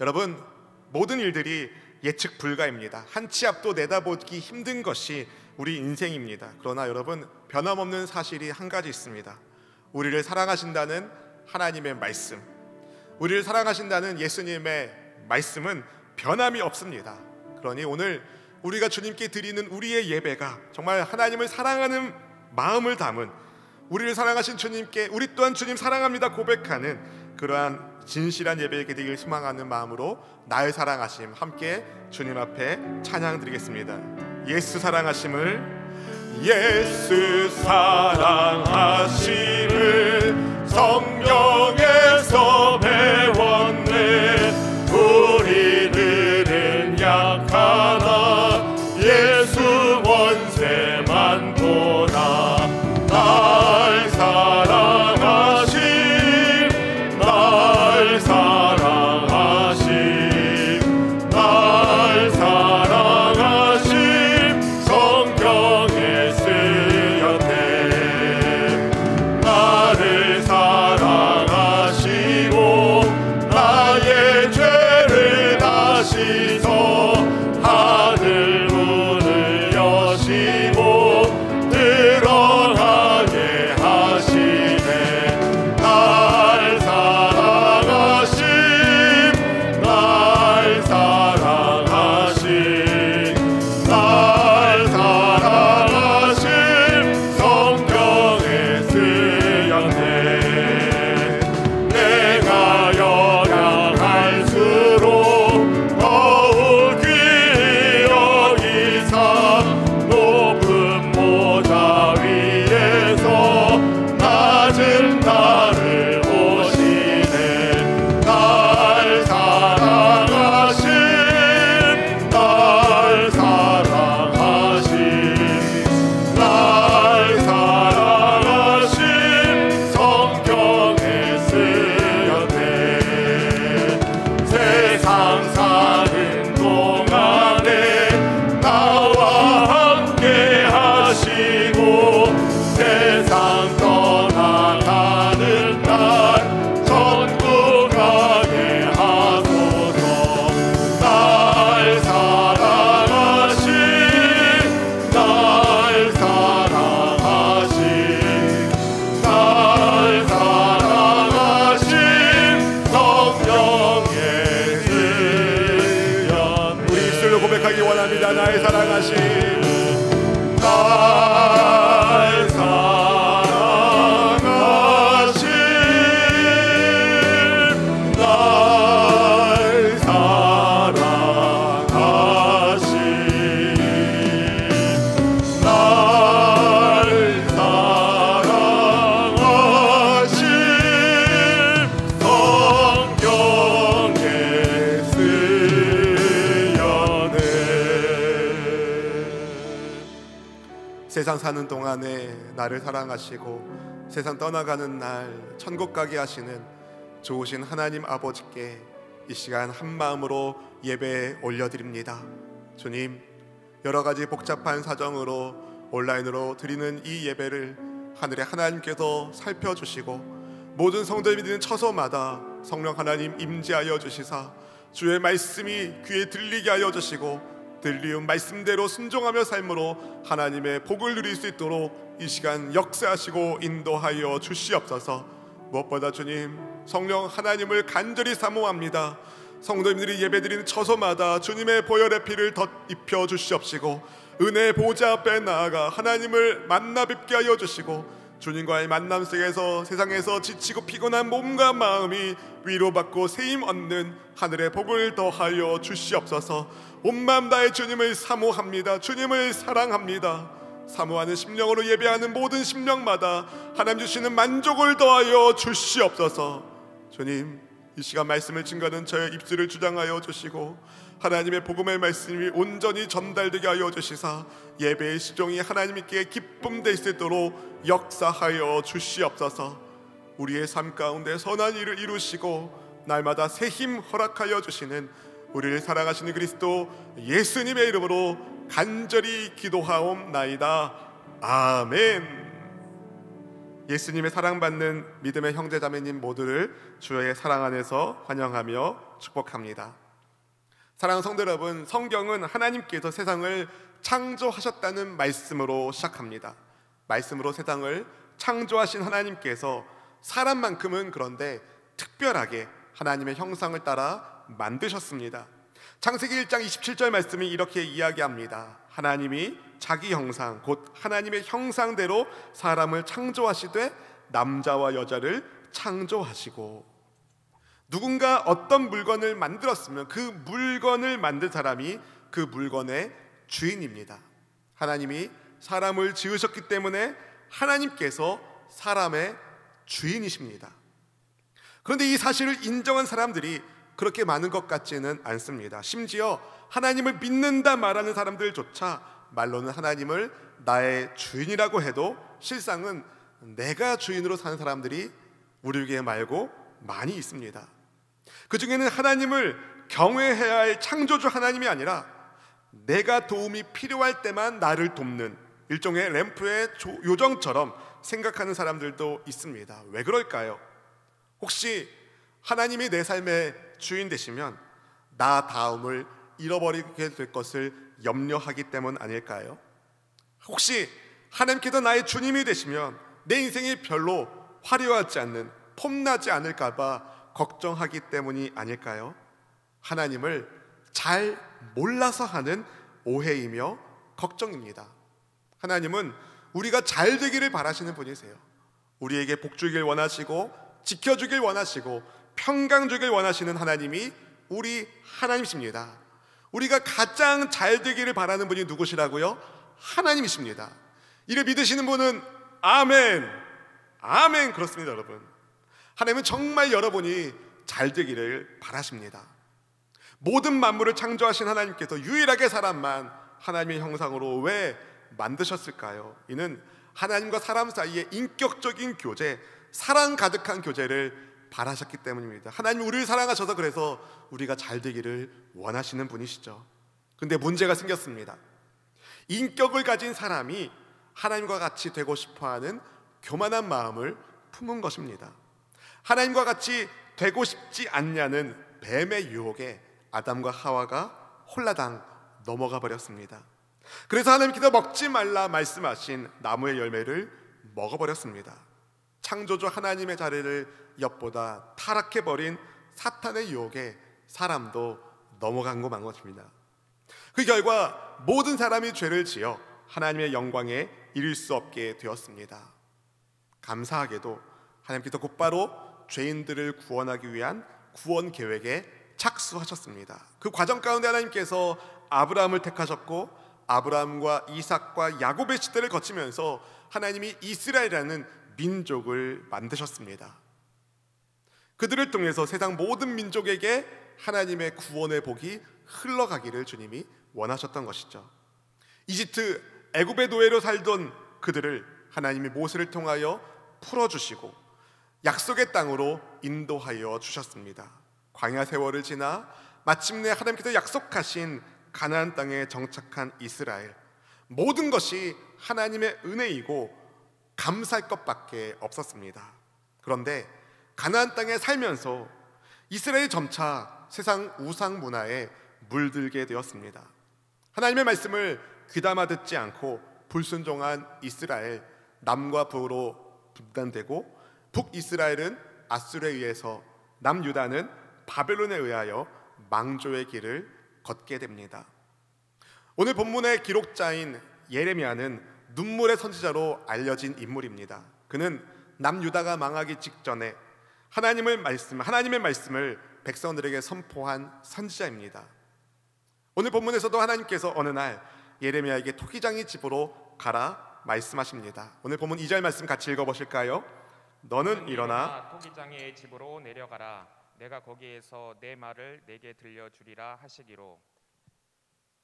여러분, 모든 일들이 예측 불가입니다. 한 치 앞도 내다보기 힘든 것이 우리 인생입니다. 그러나 여러분, 변함없는 사실이 한 가지 있습니다. 우리를 사랑하신다는 하나님의 말씀, 우리를 사랑하신다는 예수님의 말씀은 변함이 없습니다. 그러니 오늘 우리가 주님께 드리는 우리의 예배가 정말 하나님을 사랑하는 마음을 담은, 우리를 사랑하신 주님께 우리 또한 주님 사랑합니다 고백하는 그러한 진실한 예배가 되길 소망하는 마음으로 나의 사랑하심 함께 주님 앞에 찬양 드리겠습니다. 예수 사랑하심을, 예수 사랑하심을 성경에서 배웠네. 우리들은 약하나 예수 원세만 보나. 날 사랑하심, 날 사랑하심, 날 사랑하심 성경에 쓰였네. 나를 사랑하시고 나의 죄를 다시서 하늘 문을 여시고 들어가게 하시네. 날 사랑하심, 날 사랑하심, 날 사랑하심 성경에 쓰였네. 내가 연약할수록 더욱 귀히 여기사 높은 보좌 위에서 낮은 나를 보시네. 날 사랑하심, 날 사랑하심, 날 사랑하심 성경에 쓰였네. 세상 사는 동안에 나와 함께 하시고 세상 떠나가는 날 천국 가게 하소서. 날 사랑하심, 날 사랑하심, 날 사랑하심 성경에 쓰였네. 우리 입술로 고백하기 원합니다. 나의 사랑하심, 날 사랑하심, 날 사랑하심, 날 사랑하심 성경에 쓰였네. 세상 사는 동안에 나를 사랑하시고 세상 떠나가는 날 천국 가게 하시는 좋으신 하나님 아버지께 이 시간 한 마음으로 예배 올려드립니다. 주님, 여러 가지 복잡한 사정으로 온라인으로 드리는 이 예배를 하늘의 하나님께서 살펴주시고 모든 성도들이 드리는 처소마다 성령 하나님 임재하여 주시사 주의 말씀이 귀에 들리게 하여 주시고 들리운 말씀대로 순종하며 삶으로 하나님의 복을 누릴 수 있도록 이 시간 역사하시고 인도하여 주시옵소서. 무엇보다 주님, 성령 하나님을 간절히 사모합니다. 성도님들이 예배드리는 처소마다 주님의 보혈의 피를 덧입혀 주시옵시고 은혜의 보좌 앞에 나아가 하나님을 만나 뵙게 하여 주시고 주님과의 만남 속에서 세상에서 지치고 피곤한 몸과 마음이 위로받고 세임 얻는 하늘의 복을 더하여 주시옵소서. 온 마음 다해 주님을 사모합니다. 주님을 사랑합니다. 사모하는 심령으로 예배하는 모든 심령마다 하나님 주시는 만족을 더하여 주시옵소서. 주님, 이 시간 말씀을 증거하는 저의 입술을 주장하여 주시고 하나님의 복음의 말씀이 온전히 전달되게 하여 주시사 예배의 시종이 하나님께 기쁨 될 수 있도록 역사하여 주시옵소서. 우리의 삶 가운데 선한 일을 이루시고 날마다 새 힘 허락하여 주시는 우리를 사랑하시는 그리스도 예수님의 이름으로 간절히 기도하옵나이다. 아멘. 예수님의 사랑받는 믿음의 형제자매님 모두를 주의 사랑 안에서 환영하며 축복합니다. 사랑하는 성도 여러분, 성경은 하나님께서 세상을 창조하셨다는 말씀으로 시작합니다. 말씀으로 세상을 창조하신 하나님께서 사람만큼은 그런데 특별하게 하나님의 형상을 따라 만드셨습니다. 창세기 1장 27절 말씀이 이렇게 이야기합니다. 하나님이 자기 형상 곧 하나님의 형상대로 사람을 창조하시되 남자와 여자를 창조하시고, 누군가 어떤 물건을 만들었으면 그 물건을 만든 사람이 그 물건의 주인입니다. 하나님이 사람을 지으셨기 때문에 하나님께서 사람의 주인이십니다. 그런데 이 사실을 인정한 사람들이 그렇게 많은 것 같지는 않습니다. 심지어 하나님을 믿는다 말하는 사람들조차 말로는 하나님을 나의 주인이라고 해도 실상은 내가 주인으로 사는 사람들이 우리 교회 말고 많이 있습니다. 그 중에는 하나님을 경외해야 할 창조주 하나님이 아니라 내가 도움이 필요할 때만 나를 돕는 일종의 램프의 요정처럼 생각하는 사람들도 있습니다. 왜 그럴까요? 혹시 하나님이 내 삶의 주인 되시면 나 다음을 잃어버리게 될 것을 염려하기 때문 아닐까요? 혹시 하나님께서 나의 주님이 되시면 내 인생이 별로 화려하지 않는, 폼나지 않을까 봐 걱정하기 때문이 아닐까요? 하나님을 잘 몰라서 하는 오해이며 걱정입니다. 하나님은 우리가 잘 되기를 바라시는 분이세요. 우리에게 복 주길 원하시고 지켜주길 원하시고 평강 주길 원하시는 하나님이 우리 하나님이십니다. 우리가 가장 잘 되기를 바라는 분이 누구시라고요? 하나님이십니다. 이를 믿으시는 분은 아멘, 아멘. 그렇습니다. 여러분, 하나님은 정말 여러분이 잘 되기를 바라십니다. 모든 만물을 창조하신 하나님께서 유일하게 사람만 하나님의 형상으로 왜 만드셨을까요? 이는 하나님과 사람 사이의 인격적인 교제, 사랑 가득한 교제를 바라셨기 때문입니다. 하나님이 우리를 사랑하셔서 그래서 우리가 잘 되기를 원하시는 분이시죠. 근데 문제가 생겼습니다. 인격을 가진 사람이 하나님과 같이 되고 싶어하는 교만한 마음을 품은 것입니다. 하나님과 같이 되고 싶지 않냐는 뱀의 유혹에 아담과 하와가 홀라당 넘어가 버렸습니다. 그래서 하나님께서 먹지 말라 말씀하신 나무의 열매를 먹어버렸습니다. 창조주 하나님의 자리를 엿보다 타락해버린 사탄의 유혹에 사람도 넘어간 것입니다. 그 결과 모든 사람이 죄를 지어 하나님의 영광에 이를 수 없게 되었습니다. 감사하게도 하나님께서 곧바로 죄인들을 구원하기 위한 구원 계획에 착수하셨습니다. 그 과정 가운데 하나님께서 아브라함을 택하셨고 아브라함과 이삭과 야곱의 시대를 거치면서 하나님이 이스라엘이라는 민족을 만드셨습니다. 그들을 통해서 세상 모든 민족에게 하나님의 구원의 복이 흘러가기를 주님이 원하셨던 것이죠. 이집트 애굽의 노예로 살던 그들을 하나님이 모세를 통하여 풀어주시고 약속의 땅으로 인도하여 주셨습니다. 광야 세월을 지나 마침내 하나님께서 약속하신 가나안 땅에 정착한 이스라엘, 모든 것이 하나님의 은혜이고 감사할 것밖에 없었습니다. 그런데 가나안 땅에 살면서 이스라엘이 점차 세상 우상 문화에 물들게 되었습니다. 하나님의 말씀을 귀담아 듣지 않고 불순종한 이스라엘, 남과 북으로 분단되고 북이스라엘은 아수르에 의해서, 남유다는 바벨론에 의하여 망조의 길을 걷게 됩니다. 오늘 본문의 기록자인 예레미야는 눈물의 선지자로 알려진 인물입니다. 그는 남유다가 망하기 직전에 하나님의 말씀을 백성들에게 선포한 선지자입니다. 오늘 본문에서도 하나님께서 어느 날 예레미야에게 토기장이 집으로 가라 말씀하십니다. 오늘 본문 2절 말씀 같이 읽어보실까요? 너는 일어나 토기장의 집으로 내려가라. 내가 거기에서 내 말을 내게 들려주리라 하시기로.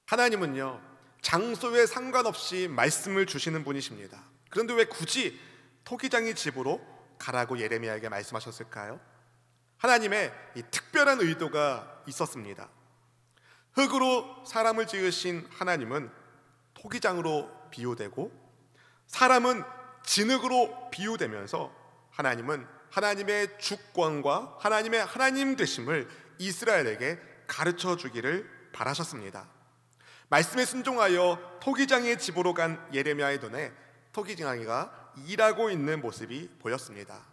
하나님은요, 장소에 상관없이 말씀을 주시는 분이십니다. 그런데 왜 굳이 토기장의 집으로 가라고 예레미야에게 말씀하셨을까요? 하나님의 이 특별한 의도가 있었습니다. 흙으로 사람을 지으신 하나님은 토기장으로 비유되고 사람은 진흙으로 비유되면서 하나님은 하나님의 주권과 하나님의 하나님 되심을 이스라엘에게 가르쳐 주기를 바라셨습니다. 말씀에 순종하여 토기장이의 집으로 간 예레미야의 눈에 토기장이가 일하고 있는 모습이 보였습니다.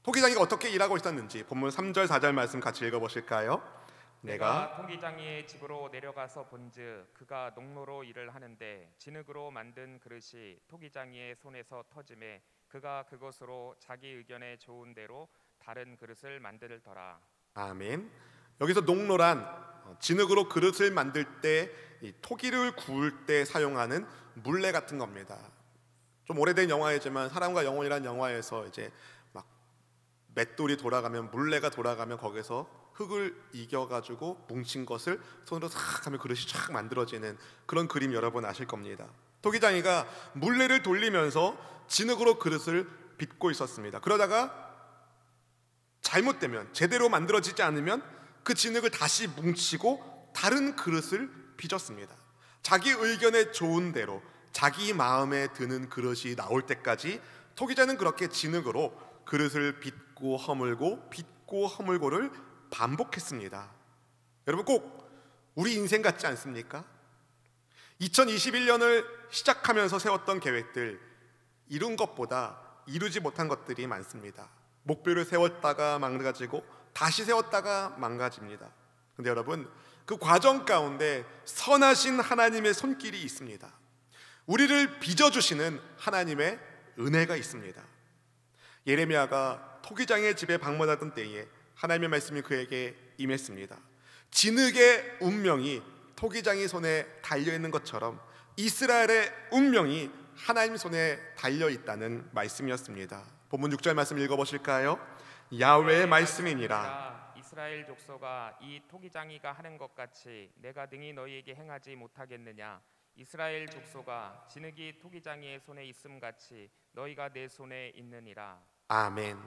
토기장이가 어떻게 일하고 있었는지 본문 3절 4절 말씀 같이 읽어보실까요? 내가 토기장이의 집으로 내려가서 본즉 그가 농로로 일을 하는데 진흙으로 만든 그릇이 토기장이의 손에서 터짐에 그가 그것으로 자기 의견에 좋은 대로 다른 그릇을 만들더라. 아멘. 여기서 농로란 진흙으로 그릇을 만들 때 이 토기를 구울 때 사용하는 물레 같은 겁니다. 좀 오래된 영화이지만 사람과 영혼이란 영화에서 이제 막 맷돌이 돌아가면, 물레가 돌아가면 거기서 흙을 이겨가지고 뭉친 것을 손으로 싹 하면 그릇이 쫙 만들어지는 그런 그림 여러분 아실 겁니다. 토기장이가 물레를 돌리면서 진흙으로 그릇을 빚고 있었습니다. 그러다가 잘못되면, 제대로 만들어지지 않으면 그 진흙을 다시 뭉치고 다른 그릇을 빚었습니다. 자기 의견에 좋은 대로 자기 마음에 드는 그릇이 나올 때까지 토기장은 그렇게 진흙으로 그릇을 빚고 허물고를 반복했습니다. 여러분 꼭 우리 인생 같지 않습니까? 2021년을 시작하면서 세웠던 계획들, 이룬 것보다 이루지 못한 것들이 많습니다. 목표를 세웠다가 망가지고 다시 세웠다가 망가집니다. 근데 여러분, 그 과정 가운데 선하신 하나님의 손길이 있습니다. 우리를 빚어주시는 하나님의 은혜가 있습니다. 예레미야가 토기장의 집에 방문하던 때에 하나님의 말씀이 그에게 임했습니다. 진흙의 운명이 토기장의 손에 달려있는 것처럼 이스라엘의 운명이 하나님 손에 달려있다는 말씀이었습니다. 본문 6절 말씀 읽어보실까요? 야훼의 말씀이니라. 이스라엘 족속아, 이 토기장이가 하는 것 같이 내가 능히 너희에게 행하지 못하겠느냐? 이스라엘 족속아, 진흙이 토기장이의 손에 있음 같이 너희가 내 손에 있느니라. 아멘.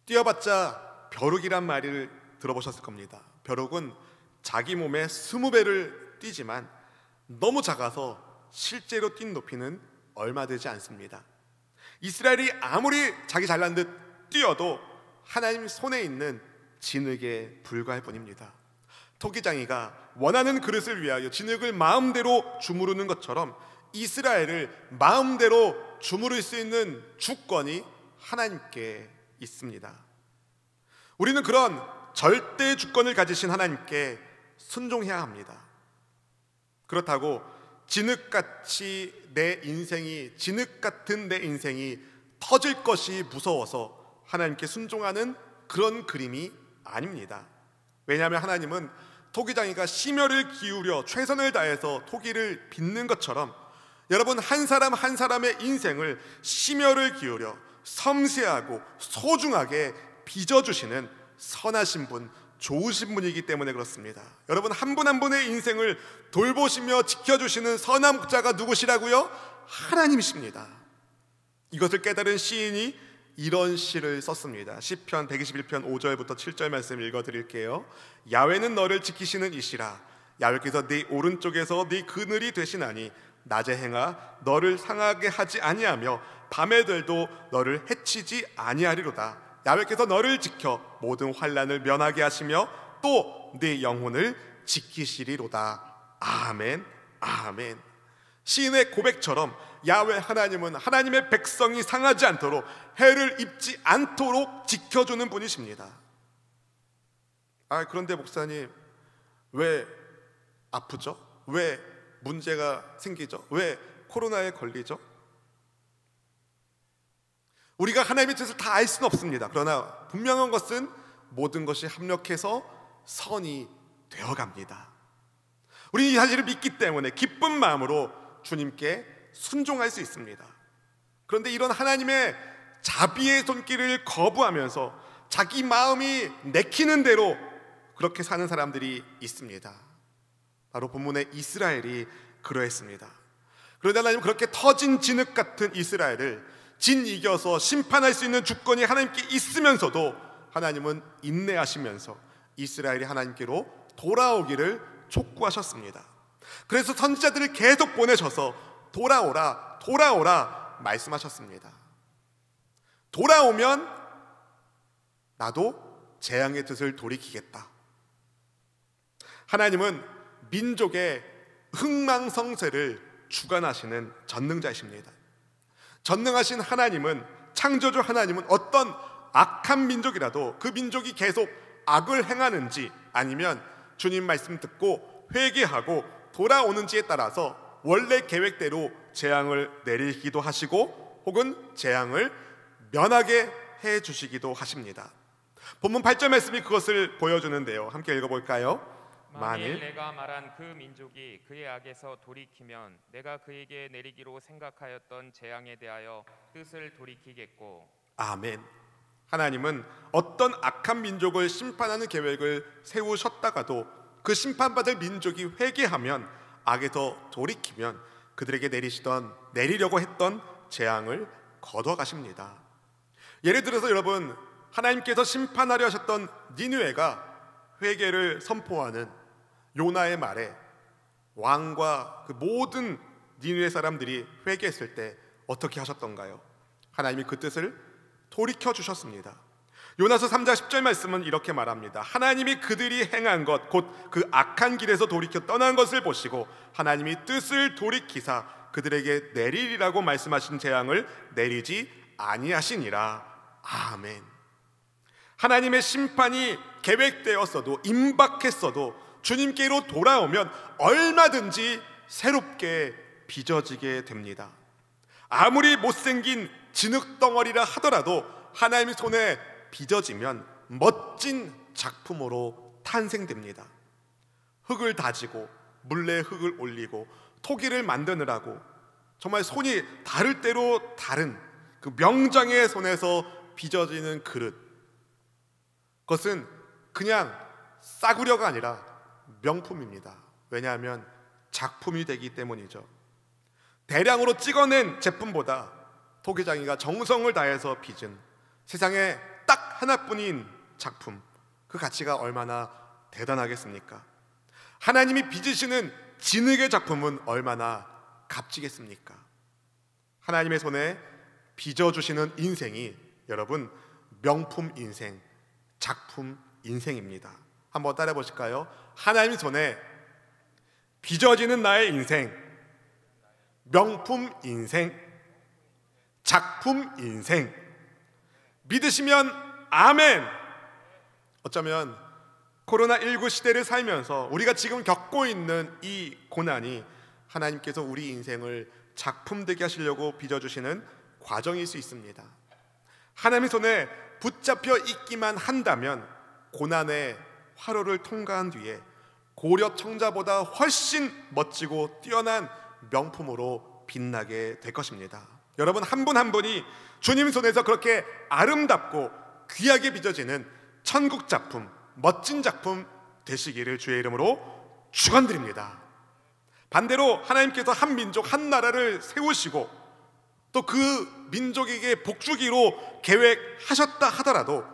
뛰어봤자 벼룩이란 말을 들어보셨을 겁니다. 벼룩은 자기 몸의 20배를 뛰지만 너무 작아서 실제로 뛴 높이는 얼마 되지 않습니다. 이스라엘이 아무리 자기 잘난 듯 뛰어도 하나님 손에 있는 진흙에 불과할 뿐입니다. 토기장이가 원하는 그릇을 위하여 진흙을 마음대로 주무르는 것처럼 이스라엘을 마음대로 주무를 수 있는 주권이 하나님께 있습니다. 우리는 그런 절대 주권을 가지신 하나님께 순종해야 합니다. 그렇다고 진흙 같은 내 인생이 터질 것이 무서워서 하나님께 순종하는 그런 그림이 아닙니다. 왜냐하면 하나님은 토기장이가 심혈을 기울여 최선을 다해서 토기를 빚는 것처럼 여러분 한 사람 한 사람의 인생을 심혈을 기울여 섬세하고 소중하게 빚어주시는 선하신 분, 좋으신 분이기 때문에 그렇습니다. 여러분 한 분 한 분의 인생을 돌보시며 지켜주시는 선한 목자가 누구시라고요? 하나님이십니다. 이것을 깨달은 시인이 이런 시를 썼습니다. 시편 121편 5절부터 7절 말씀 읽어드릴게요. 야훼는 너를 지키시는 이시라. 야훼께서 네 오른쪽에서 네 그늘이 되시나니 낮에 행하 너를 상하게 하지 아니하며 밤에 들도 너를 해치지 아니하리로다. 야훼께서 너를 지켜 모든 환난을 면하게 하시며 또 네 영혼을 지키시리로다. 아멘, 아멘. 시인의 고백처럼 야훼 하나님은 하나님의 백성이 상하지 않도록 해를 입지 않도록 지켜주는 분이십니다. 그런데 목사님, 왜 아프죠? 왜 문제가 생기죠? 왜 코로나에 걸리죠? 우리가 하나님의 뜻을 다 알 수는 없습니다. 그러나 분명한 것은 모든 것이 합력해서 선이 되어갑니다. 우리는 이 사실을 믿기 때문에 기쁜 마음으로 주님께 순종할 수 있습니다. 그런데 이런 하나님의 자비의 손길을 거부하면서 자기 마음이 내키는 대로 그렇게 사는 사람들이 있습니다. 바로 본문의 이스라엘이 그러했습니다. 그런데 하나님은 그렇게 터진 진흙 같은 이스라엘을 진 이겨서 심판할 수 있는 주권이 하나님께 있으면서도 하나님은 인내하시면서 이스라엘이 하나님께로 돌아오기를 촉구하셨습니다. 그래서 선지자들을 계속 보내셔서 돌아오라 돌아오라 말씀하셨습니다. 돌아오면 나도 재앙의 뜻을 돌이키겠다. 하나님은 민족의 흥망성쇠를 주관하시는 전능자이십니다. 전능하신 하나님은, 창조주 하나님은 어떤 악한 민족이라도 그 민족이 계속 악을 행하는지 아니면 주님 말씀 듣고 회개하고 돌아오는지에 따라서 원래 계획대로 재앙을 내리기도 하시고 혹은 재앙을 면하게 해주시기도 하십니다. 본문 8절 말씀이 그것을 보여주는데요. 함께 읽어볼까요? 만일 내가 말한 그 민족이 그의 악에서 돌이키면 내가 그에게 내리기로 생각하였던 재앙에 대하여 뜻을 돌이키겠고. 아멘. 하나님은 어떤 악한 민족을 심판하는 계획을 세우셨다가도 그 심판받을 민족이 회개하면, 악에서 돌이키면 그들에게 내리려고 했던 재앙을 거둬가십니다. 예를 들어서 여러분, 하나님께서 심판하려 하셨던 니느웨가 회개를 선포하는 요나의 말에 왕과 그 모든 니느웨 사람들이 회개했을 때 어떻게 하셨던가요? 하나님이 그 뜻을 돌이켜 주셨습니다. 요나서 3장 10절 말씀은 이렇게 말합니다. 하나님이 그들이 행한 것, 곧 그 악한 길에서 돌이켜 떠난 것을 보시고 하나님이 뜻을 돌이키사 그들에게 내리리라고 말씀하신 재앙을 내리지 아니하시니라. 아멘. 하나님의 심판이 계획되었어도, 임박했어도 주님께로 돌아오면 얼마든지 새롭게 빚어지게 됩니다. 아무리 못생긴 진흙덩어리라 하더라도 하나님의 손에 빚어지면 멋진 작품으로 탄생됩니다. 흙을 다지고 물레에 흙을 올리고 토기를 만드느라고 정말 손이 다를 대로 다른 그 명장의 손에서 빚어지는 그릇, 그것은 그냥 싸구려가 아니라 명품입니다. 왜냐하면 작품이 되기 때문이죠. 대량으로 찍어낸 제품보다 토기장이가 정성을 다해서 빚은 세상에 딱 하나뿐인 작품, 그 가치가 얼마나 대단하겠습니까? 하나님이 빚으시는 진흙의 작품은 얼마나 값지겠습니까? 하나님의 손에 빚어주시는 인생이 여러분 명품 인생, 작품 인생입니다. 한번 따라해 보실까요? 하나님 손에 빚어지는 나의 인생, 명품 인생, 작품 인생. 믿으시면 아멘. 어쩌면 코로나19 시대를 살면서 우리가 지금 겪고 있는 이 고난이 하나님께서 우리 인생을 작품되게 하시려고 빚어주시는 과정일 수 있습니다. 하나님의 손에 붙잡혀 있기만 한다면 고난의 화로를 통과한 뒤에 고려 청자보다 훨씬 멋지고 뛰어난 명품으로 빛나게 될 것입니다. 여러분 한 분 한 분이 주님 손에서 그렇게 아름답고 귀하게 빚어지는 천국 작품, 멋진 작품 되시기를 주의 이름으로 축원드립니다. 반대로 하나님께서 한 민족, 한 나라를 세우시고 또 그 민족에게 복주기로 계획하셨다 하더라도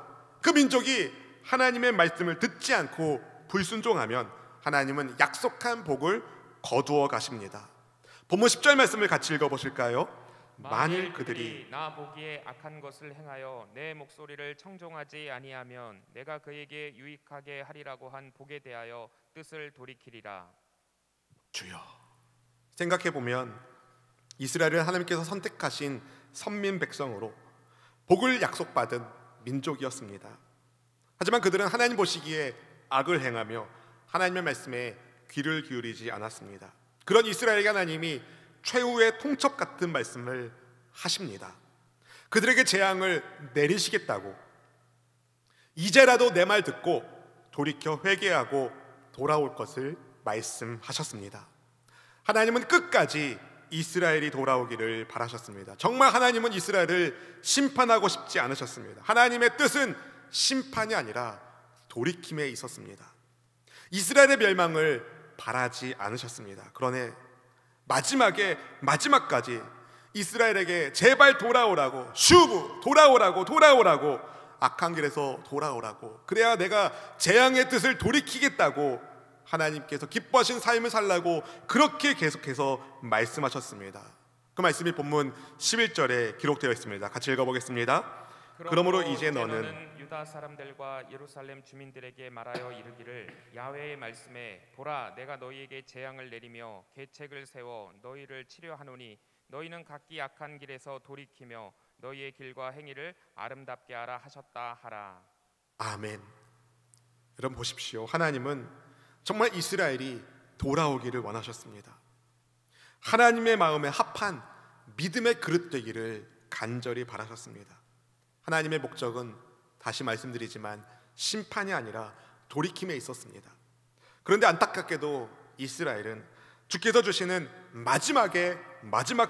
그 민족이 하나님의 말씀을 듣지 않고 불순종하면 하나님은 약속한 복을 거두어 가십니다. 본문 10절 말씀을 같이 읽어보실까요? 만일 그들이 나 보기에 악한 것을 행하여 내 목소리를 청종하지 아니하면 내가 그에게 유익하게 하리라고 한 복에 대하여 뜻을 돌이키리라. 주여, 생각해보면 이스라엘을 하나님께서 선택하신 선민 백성으로 복을 약속받은 민족이었습니다. 하지만 그들은 하나님 보시기에 악을 행하며 하나님의 말씀에 귀를 기울이지 않았습니다. 그런 이스라엘에게 하나님이 최후의 통첩 같은 말씀을 하십니다. 그들에게 재앙을 내리시겠다고, 이제라도 내 말 듣고 돌이켜 회개하고 돌아올 것을 말씀하셨습니다. 하나님은 끝까지 이스라엘이 돌아오기를 바라셨습니다. 정말 하나님은 이스라엘을 심판하고 싶지 않으셨습니다. 하나님의 뜻은 심판이 아니라 돌이킴에 있었습니다. 이스라엘의 멸망을 바라지 않으셨습니다. 그러나 마지막까지 이스라엘에게 제발 돌아오라고, 슈브 돌아오라고 악한 길에서 돌아오라고, 그래야 내가 재앙의 뜻을 돌이키겠다고 하나님께서 기뻐하신 삶을 살라고 그렇게 계속해서 말씀하셨습니다. 그 말씀이 본문 11절에 기록되어 있습니다. 같이 읽어보겠습니다. 그러므로 이제 너는 유다 사람들과 예루살렘 주민들에게 말하여 이르기를 야훼의 말씀에 보라 내가 너희에게 재앙을 내리며 계책을 세워 너희를 치려하노니 너희는 각기 악한 길에서 돌이키며 너희의 길과 행위를 아름답게 하라 하셨다 하라. 아멘. 여러분 보십시오. 하나님은 정말 이스라엘이 돌아오기를 원하셨습니다. 하나님의 마음에 합한 믿음의 그릇 되기를 간절히 바라셨습니다. 하나님의 목적은 다시 말씀드리지만 심판이 아니라 돌이킴에 있었습니다. 그런데 안타깝게도 이스라엘은 주께서 주시는 마지막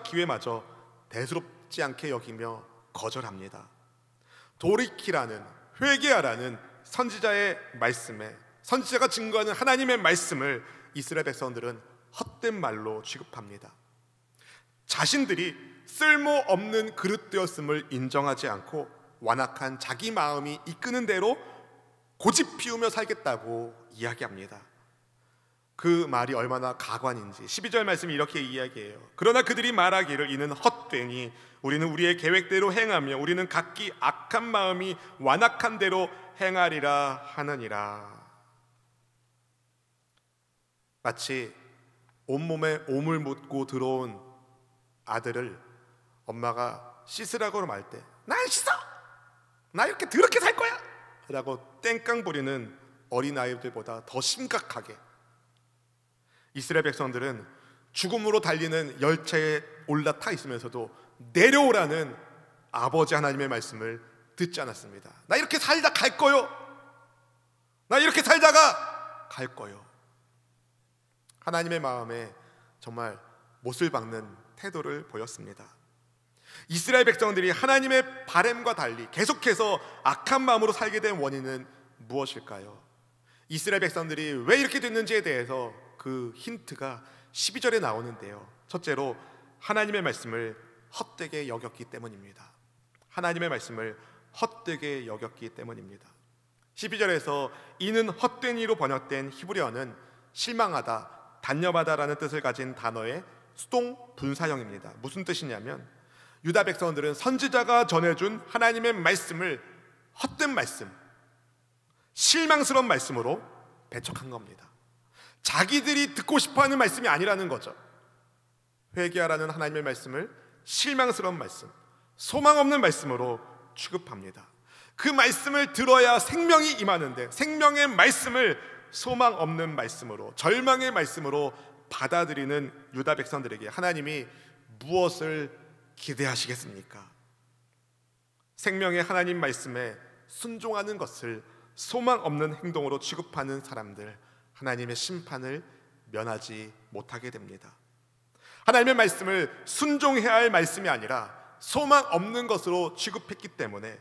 기회마저 대수롭지 않게 여기며 거절합니다. 돌이키라는, 회개하라는 선지자의 말씀에, 선지자가 증거하는 하나님의 말씀을 이스라엘 백성들은 헛된 말로 취급합니다. 자신들이 쓸모없는 그릇 되었음을 인정하지 않고 완악한 자기 마음이 이끄는 대로 고집 피우며 살겠다고 이야기합니다. 그 말이 얼마나 가관인지 12절 말씀이 이렇게 이야기해요. 그러나 그들이 말하기를 이는 헛되니 우리는 우리의 계획대로 행하며 우리는 각기 악한 마음이 완악한 대로 행하리라 하느니라. 마치 온몸에 오물 묻고 들어온 아들을 엄마가 씻으라고 말 때 나 안 씻어! 나 이렇게 더럽게 살 거야! 라고 땡깡 부리는 어린아이들보다 더 심각하게 이스라엘 백성들은 죽음으로 달리는 열차에 올라타 있으면서도 내려오라는 아버지 하나님의 말씀을 듣지 않았습니다. 나 이렇게 살다 갈 거요. 나 이렇게 살다가 갈 거요. 하나님의 마음에 정말 못을 박는 태도를 보였습니다. 이스라엘 백성들이 하나님의 바램과 달리 계속해서 악한 마음으로 살게 된 원인은 무엇일까요? 이스라엘 백성들이 왜 이렇게 됐는지에 대해서 그 힌트가 12절에 나오는데요. 첫째로 하나님의 말씀을 헛되게 여겼기 때문입니다. 하나님의 말씀을 헛되게 여겼기 때문입니다. 12절에서 이는 헛된 이로 번역된 히브리어는 실망하다, 단념하다라는 뜻을 가진 단어의 수동 분사형입니다. 무슨 뜻이냐면 유다 백성들은 선지자가 전해준 하나님의 말씀을 헛된 말씀, 실망스러운 말씀으로 배척한 겁니다. 자기들이 듣고 싶어하는 말씀이 아니라는 거죠. 회개하라는 하나님의 말씀을 실망스러운 말씀, 소망 없는 말씀으로 취급합니다. 그 말씀을 들어야 생명이 임하는데 생명의 말씀을 소망 없는 말씀으로, 절망의 말씀으로 받아들이는 유다 백성들에게 하나님이 무엇을 기대하시겠습니까? 생명의 하나님 말씀에 순종하는 것을 소망 없는 행동으로 취급하는 사람들, 하나님의 심판을 면하지 못하게 됩니다. 하나님의 말씀을 순종해야 할 말씀이 아니라 소망 없는 것으로 취급했기 때문에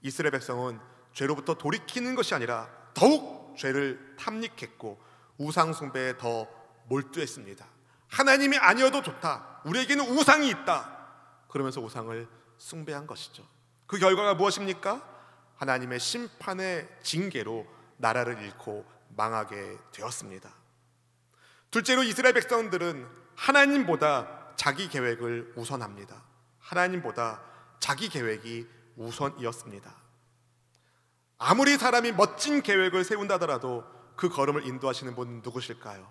이스라엘 백성은 죄로부터 돌이키는 것이 아니라 더욱 죄를 탐닉했고 우상 숭배에 더 몰두했습니다. 하나님이 아니어도 좋다, 우리에게는 우상이 있다, 그러면서 우상을 숭배한 것이죠. 그 결과가 무엇입니까? 하나님의 심판의 징계로 나라를 잃고 망하게 되었습니다. 둘째로 이스라엘 백성들은 하나님보다 자기 계획을 우선합니다. 하나님보다 자기 계획이 우선이었습니다. 아무리 사람이 멋진 계획을 세운다더라도 그 걸음을 인도하시는 분은 누구실까요?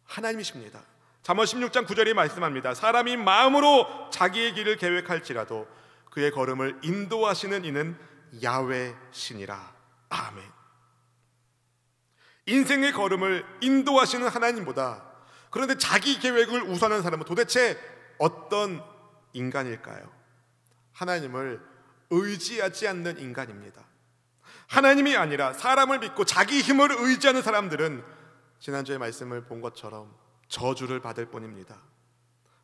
하나님이십니다. 잠언 16장 9절이 말씀합니다. 사람이 마음으로 자기의 길을 계획할지라도 그의 걸음을 인도하시는 이는 야훼 신이라. 아멘. 인생의 걸음을 인도하시는 하나님보다 그런데 자기 계획을 우선하는 사람은 도대체 어떤 인간일까요? 하나님을 의지하지 않는 인간입니다. 하나님이 아니라 사람을 믿고 자기 힘을 의지하는 사람들은 지난주에 말씀을 본 것처럼 저주를 받을 뿐입니다.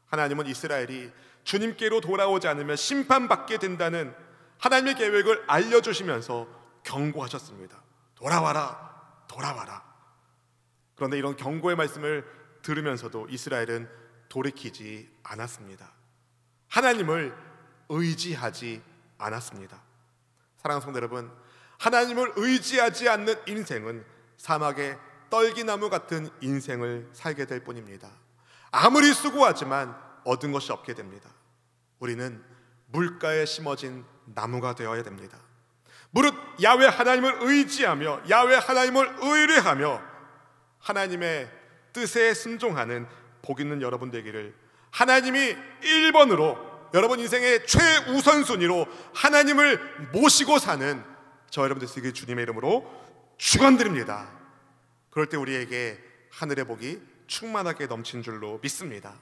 하나님은 이스라엘이 주님께로 돌아오지 않으면 심판받게 된다는 하나님의 계획을 알려주시면서 경고하셨습니다. 돌아와라, 돌아와라. 그런데 이런 경고의 말씀을 들으면서도 이스라엘은 돌이키지 않았습니다. 하나님을 의지하지 않았습니다. 사랑하는 성도 여러분, 하나님을 의지하지 않는 인생은 사막의 떨기나무 같은 인생을 살게 될 뿐입니다. 아무리 수고하지만 얻은 것이 없게 됩니다. 우리는 물가에 심어진 나무가 되어야 됩니다. 무릇 야훼 하나님을 의지하며 야훼 하나님을 의뢰하며 하나님의 뜻에 순종하는 복 있는 여러분 되기를 하나님이 1번으로 여러분 인생의 최우선순위로 하나님을 모시고 사는 저 여러분들 되시길 주님의 이름으로 축원드립니다. 그럴 때 우리에게 하늘의 복이 충만하게 넘친 줄로 믿습니다.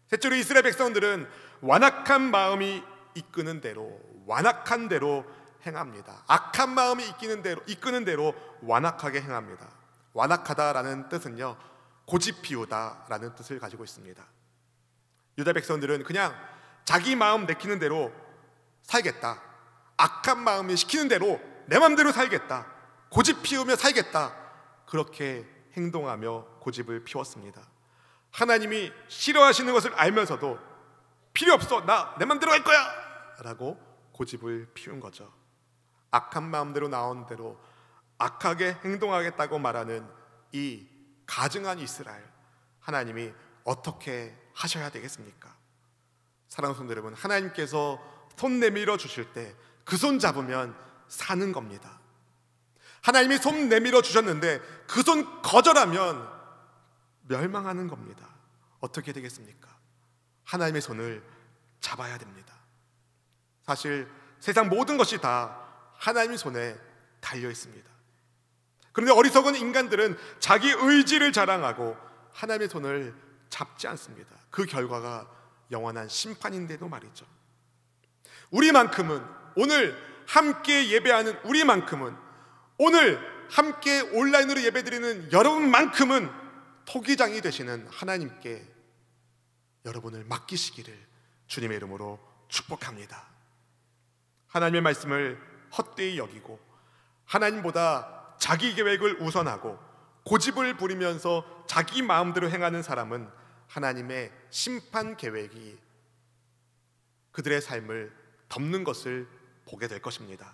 셋째로 이스라엘 백성들은 완악한 마음이 이끄는 대로 완악한 대로 행합니다. 악한 마음이 이끄는 대로 완악하게 행합니다. 완악하다라는 뜻은요, 고집 피우다라는 뜻을 가지고 있습니다. 유다 백성들은 그냥 자기 마음 내키는 대로 살겠다, 악한 마음이 시키는 대로 내 마음대로 살겠다, 고집 피우며 살겠다, 그렇게 행동하며 고집을 피웠습니다. 하나님이 싫어하시는 것을 알면서도 필요 없어, 나 내 마음대로 할 거야 라고 고집을 피운 거죠. 악한 마음대로 나온 대로 악하게 행동하겠다고 말하는 이 가증한 이스라엘, 하나님이 어떻게 하셔야 되겠습니까? 사랑하는 성도 여러분, 하나님께서 손 내밀어 주실 때 그 손 잡으면 사는 겁니다. 하나님이 손 내밀어 주셨는데 그 손 거절하면 멸망하는 겁니다. 어떻게 되겠습니까? 하나님의 손을 잡아야 됩니다. 사실 세상 모든 것이 다 하나님의 손에 달려 있습니다. 그런데 어리석은 인간들은 자기 의지를 자랑하고 하나님의 손을 잡지 않습니다. 그 결과가 영원한 심판인데도 말이죠. 우리만큼은, 오늘 함께 예배하는 우리만큼은, 오늘 함께 온라인으로 예배드리는 여러분만큼은 토기장이 되시는 하나님께 여러분을 맡기시기를 주님의 이름으로 축복합니다. 하나님의 말씀을 헛되이 여기고 하나님보다 자기 계획을 우선하고 고집을 부리면서 자기 마음대로 행하는 사람은 하나님의 심판 계획이 그들의 삶을 덮는 것을 보게 될 것입니다.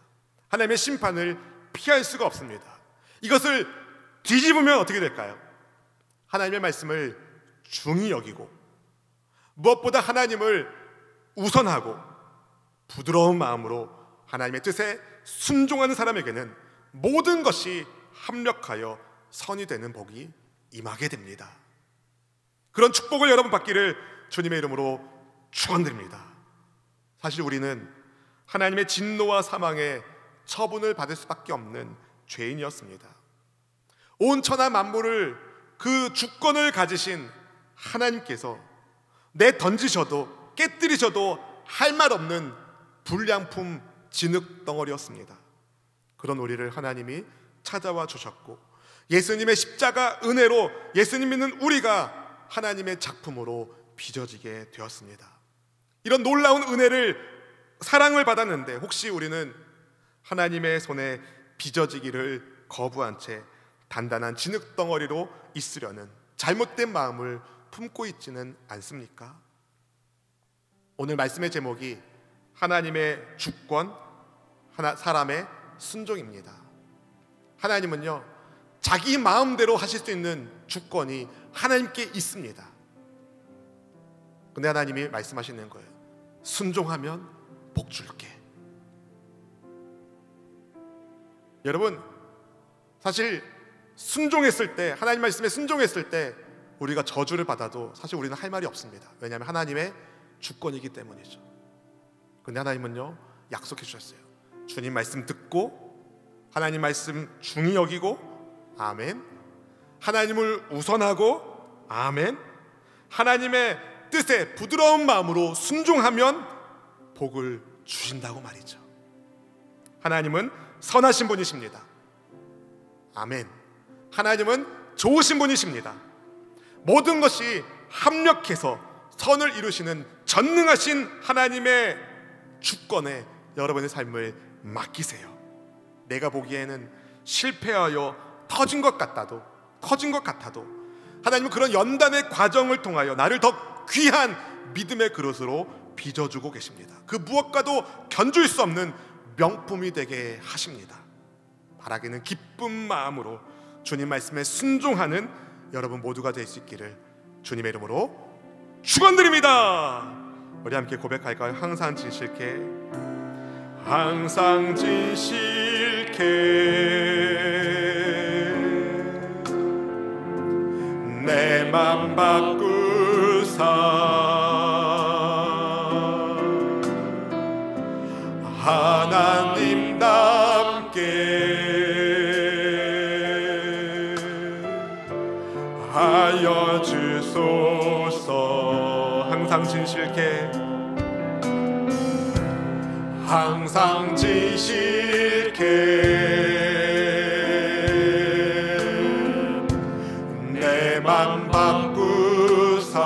하나님의 심판을 피할 수가 없습니다. 이것을 뒤집으면 어떻게 될까요? 하나님의 말씀을 중히 여기고 무엇보다 하나님을 우선하고 부드러운 마음으로 하나님의 뜻에 순종하는 사람에게는 모든 것이 합력하여 선이 되는 복이 임하게 됩니다. 그런 축복을 여러분 받기를 주님의 이름으로 축원드립니다. 사실 우리는 하나님의 진노와 사망의 처분을 받을 수밖에 없는 죄인이었습니다. 온 천하 만물을 그 주권을 가지신 하나님께서 내 던지셔도 깨뜨리셔도 할 말 없는 불량품 진흙 덩어리였습니다. 그런 우리를 하나님이 찾아와 주셨고 예수님의 십자가 은혜로 예수님 믿는 우리가 하나님의 작품으로 빚어지게 되었습니다. 이런 놀라운 은혜를, 사랑을 받았는데 혹시 우리는 하나님의 손에 빚어지기를 거부한 채 단단한 진흙 덩어리로 있으려는 잘못된 마음을 품고 있지는 않습니까? 오늘 말씀의 제목이 하나님의 주권, 사람의 순종입니다. 하나님은요, 자기 마음대로 하실 수 있는 주권이 하나님께 있습니다. 근데 하나님이 말씀하시는 거예요. 순종하면 복 줄게. 여러분, 사실 순종했을 때, 하나님 말씀에 순종했을 때 우리가 저주를 받아도 사실 우리는 할 말이 없습니다. 왜냐하면 하나님의 주권이기 때문이죠. 근데 하나님은요, 약속해 주셨어요. 주님 말씀 듣고 하나님 말씀 중히 여기고 아멘, 하나님을 우선하고 아멘, 하나님의 뜻에 부드러운 마음으로 순종하면 복을 주신다고 말이죠. 하나님은 선하신 분이십니다. 아멘. 하나님은 좋으신 분이십니다. 모든 것이 합력해서 선을 이루시는 전능하신 하나님의 주권에 여러분의 삶을 맡기세요. 내가 보기에는 실패하여 터진 것 같아도 하나님은 그런 연단의 과정을 통하여 나를 더 귀한 믿음의 그릇으로 빚어주고 계십니다. 그 무엇과도 견줄 수 없는 명품이 되게 하십니다. 바라기는 기쁜 마음으로 주님 말씀에 순종하는 여러분 모두가 될 수 있기를 주님의 이름으로 축원드립니다. 우리 함께 고백할까요? 항상 진실케 항상 진실케 내 맘 바꾸사 하나님답게 하여 주소서. 항상 진실케 항상 진실케 내 맘 바꾸사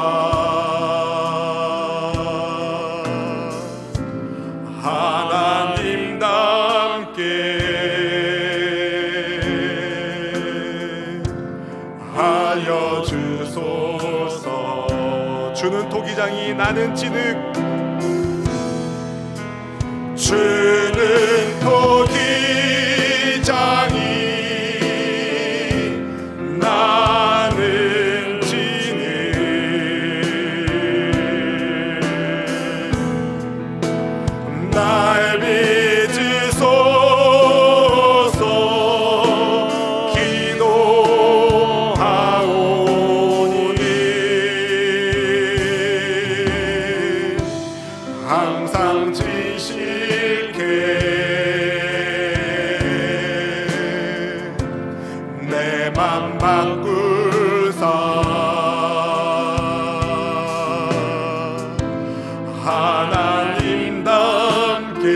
하나님답게 하여 주소서. 주는 토기장이 나는 진흙 주는 토기장이 나는 진흙 날 빚으소서 기도하오니 항상 진실케 내 맘 바꾸사 하나님답게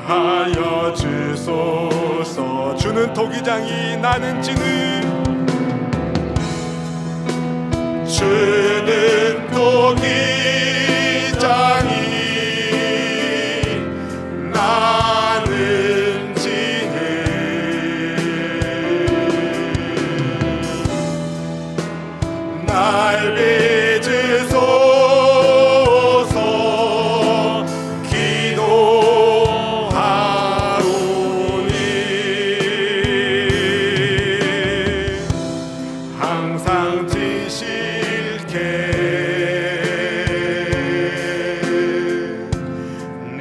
하여 주소서. 주는 토기장이 나는 진흙 주는 토기장이 나는 진흙 날 빚으소서 기도하오니 항상 진실케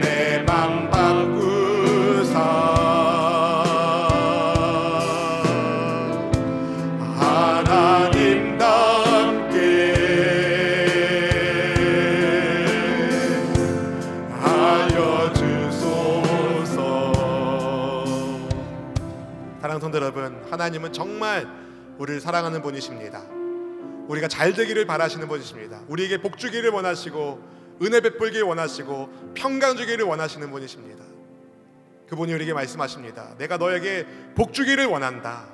내 맘 바꾸사 하나님답게 하여 주소서. 사랑하는 성도 여러분, 하나님은 정말 우리를 사랑하는 분이십니다. 우리가 잘 되기를 바라시는 분이십니다. 우리에게 복 주기를 원하시고 은혜 베풀기를 원하시고 평강 주기를 원하시는 분이십니다. 그분이 우리에게 말씀하십니다. 내가 너에게 복 주기를 원한다.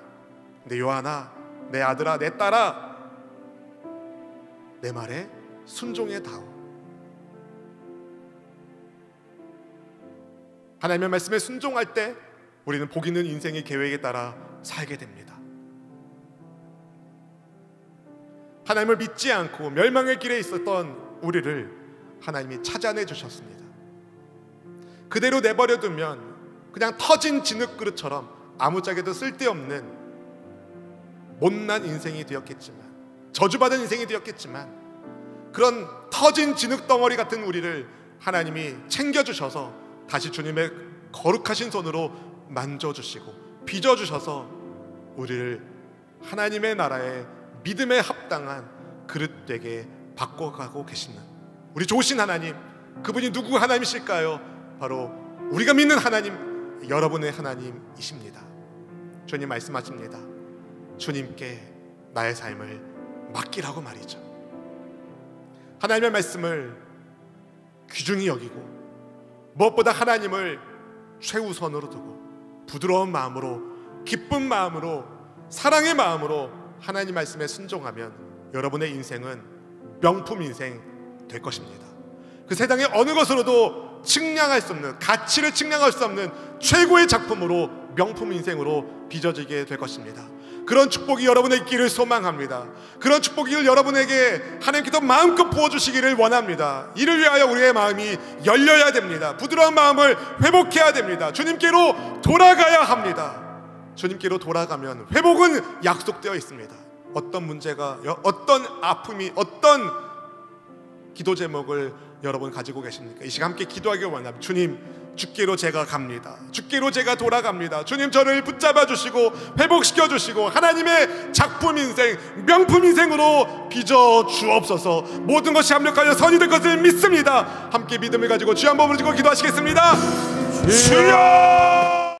근데 요한아, 내 아들아, 내 딸아, 내 말에 순종해다오. 하나님의 말씀에 순종할 때 우리는 복 있는 인생의 계획에 따라 살게 됩니다. 하나님을 믿지 않고 멸망의 길에 있었던 우리를 하나님이 찾아내 주셨습니다. 그대로 내버려 두면 그냥 터진 진흙 그릇처럼 아무짝에도 쓸데없는 못난 인생이 되었겠지만, 저주받은 인생이 되었겠지만, 그런 터진 진흙 덩어리 같은 우리를 하나님이 챙겨주셔서 다시 주님의 거룩하신 손으로 만져주시고 빚어주셔서 우리를 하나님의 나라에 믿음에 합당한 그릇되게 바꿔가고 계시는 우리 좋으신 하나님, 그분이 누구 하나님이실까요? 바로 우리가 믿는 하나님, 여러분의 하나님이십니다. 주님 말씀하십니다. 주님께 나의 삶을 맡기라고 말이죠. 하나님의 말씀을 귀중히 여기고 무엇보다 하나님을 최우선으로 두고 부드러운 마음으로, 기쁜 마음으로, 사랑의 마음으로 하나님 말씀에 순종하면 여러분의 인생은 명품 인생 될 것입니다. 그 세상의 어느 것으로도 측량할 수 없는, 가치를 측량할 수 없는 최고의 작품으로, 명품 인생으로 빚어지게 될 것입니다. 그런 축복이 여러분의 있기를 소망합니다. 그런 축복이 여러분에게 하나님께서 마음껏 부어주시기를 원합니다. 이를 위하여 우리의 마음이 열려야 됩니다. 부드러운 마음을 회복해야 됩니다. 주님께로 돌아가야 합니다. 주님께로 돌아가면 회복은 약속되어 있습니다. 어떤 문제가, 어떤 아픔이, 어떤 기도 제목을 여러분 가지고 계십니까? 이 시간 함께 기도하기 원합니다. 주님, 주께로 제가 갑니다. 주께로 제가 돌아갑니다. 주님, 저를 붙잡아 주시고 회복시켜 주시고 하나님의 작품 인생, 명품 인생으로 빚어 주옵소서. 모든 것이 합력하여 선이 될 것을 믿습니다. 함께 믿음을 가지고 주 한 번 부르시고 기도하시겠습니다. 주여!